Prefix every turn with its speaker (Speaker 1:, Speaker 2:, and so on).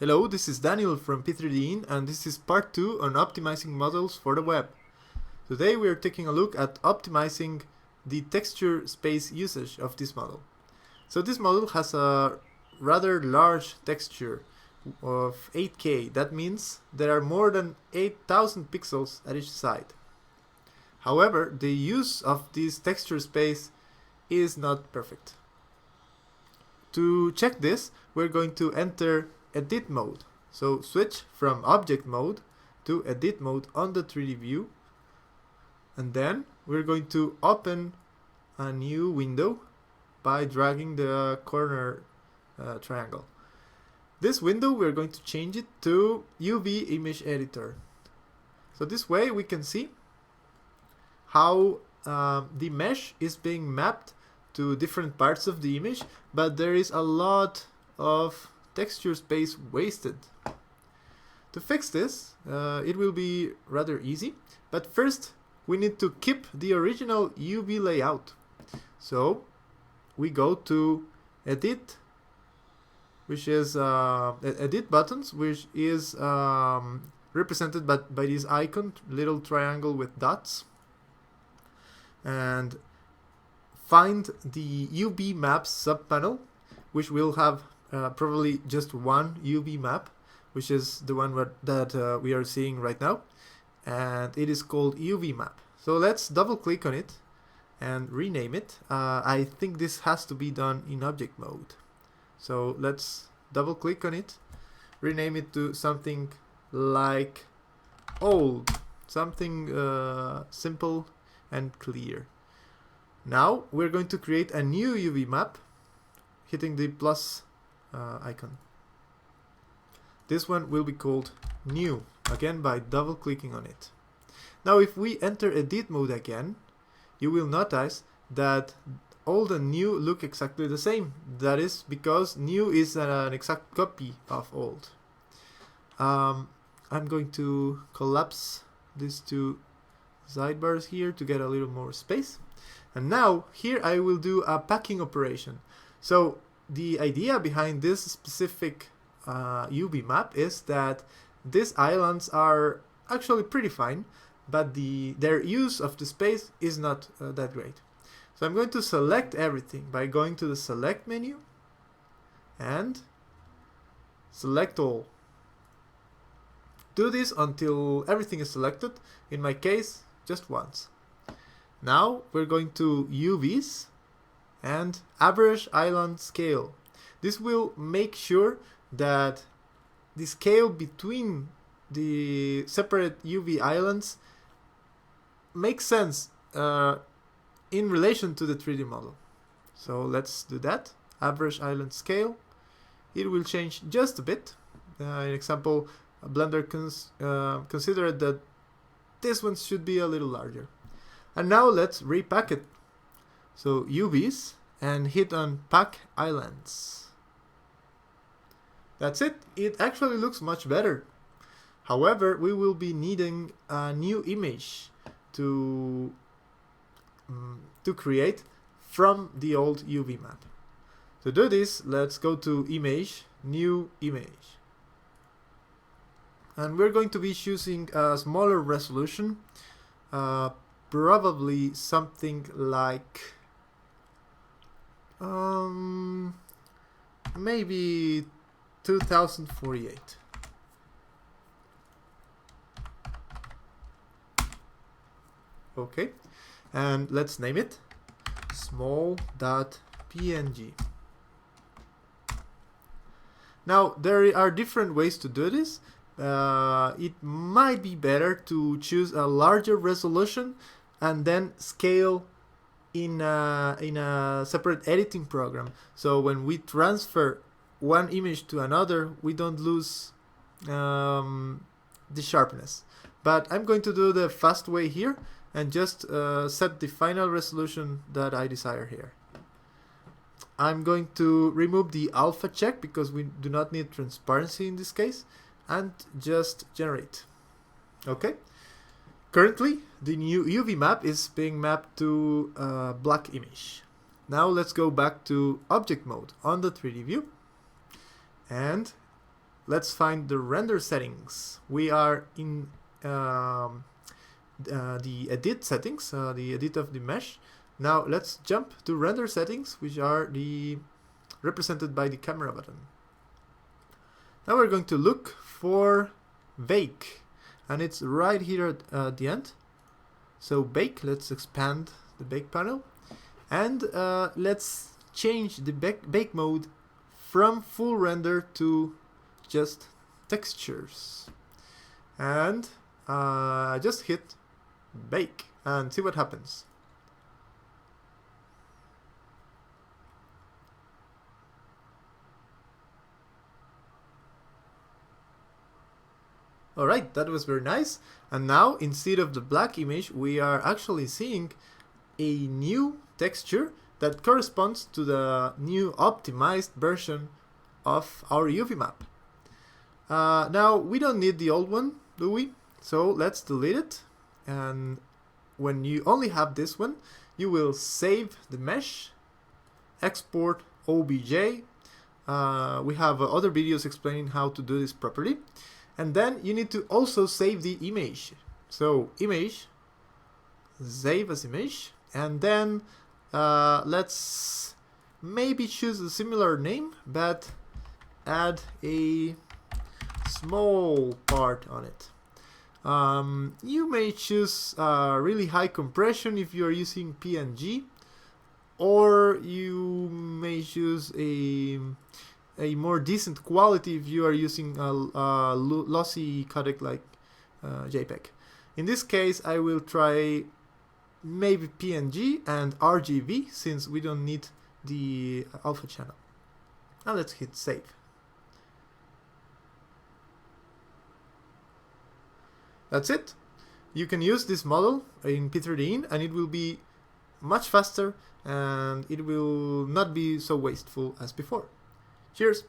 Speaker 1: Hello, this is Daniel from P3DIN, and this is part 2 on optimizing models for the web. Today we are taking a look at optimizing the texture space usage of this model. So this model has a rather large texture of 8K. That means there are more than 8,000 pixels at each side. However, the use of this texture space is not perfect. To check this, we're going to enter edit mode. So switch from object mode to edit mode on the 3D view, and then we're going to open a new window by dragging the corner triangle. This window we're going to change it to UV image editor. So this way we can see how the mesh is being mapped to different parts of the image, but there is a lot of texture space wasted. To fix this, it will be rather easy, but first we need to keep the original UV layout. So we go to edit, which is edit buttons, which is represented by this icon, little triangle with dots, and find the UV maps subpanel, which will have probably just one UV map, which is the one that we are seeing right now, and it is called UV map. So let's double click on it and rename it. I think this has to be done in object mode. So let's double click on it, rename it to something like old, something simple and clear. Now we're going to create a new UV map, hitting the plus icon. This one will be called new, again by double clicking on it. Now if we enter edit mode again, you will notice that old and new look exactly the same. That is because new is an exact copy of old. I'm going to collapse these two sidebars here to get a little more space. And now here I will do a packing operation. So the idea behind this specific UV map is that these islands are actually pretty fine, but their use of the space is not that great. So I'm going to select everything by going to the select menu and select all. Do this until everything is selected, in my case just once. Now we're going to UVs and average island scale. This will make sure that the scale between the separate UV islands makes sense in relation to the 3D model. So let's do that. Average island scale. It will change just a bit. In example, Blender considered that this one should be a little larger. And now let's repack it. So UVs and hit on pack islands. That's it. It actually looks much better. However, we will be needing a new image to create from the old UV map. To do this, let's go to image, new image. And we're going to be choosing a smaller resolution, probably something like maybe 2048. Okay, and let's name it small.png. Now there are different ways to do this. It might be better to choose a larger resolution and then scale in a separate editing program. So when we transfer one image to another, we don't lose the sharpness. But I'm going to do the fast way here and just set the final resolution that I desire here. I'm going to remove the alpha check because we do not need transparency in this case, and just generate. Okay. Currently, the new UV map is being mapped to a black image. Now let's go back to object mode on the 3D view and let's find the render settings. We are in the edit settings, the edit of the mesh. Now let's jump to render settings, which are represented by the camera button. Now we're going to look for bake, and it's right here at the end. So bake, let's expand the bake panel, and let's change the bake mode from full render to just textures. And just hit bake and see what happens. Alright, that was very nice. And now, instead of the black image, we are actually seeing a new texture that corresponds to the new optimized version of our UV map. Now, we don't need the old one, do we? So let's delete it. And when you only have this one, you will save the mesh, export OBJ. We have other videos explaining how to do this properly. And then you need to also save the image. So image, save as image, and then let's maybe choose a similar name, but add a small part on it. You may choose really high compression if you are using PNG, or you may choose a more decent quality if you are using a lossy codec like JPEG. In this case, I will try maybe PNG and RGB, since we don't need the alpha channel. Now let's hit save. That's it. You can use this model in P3DIN and it will be much faster and it will not be so wasteful as before. Cheers!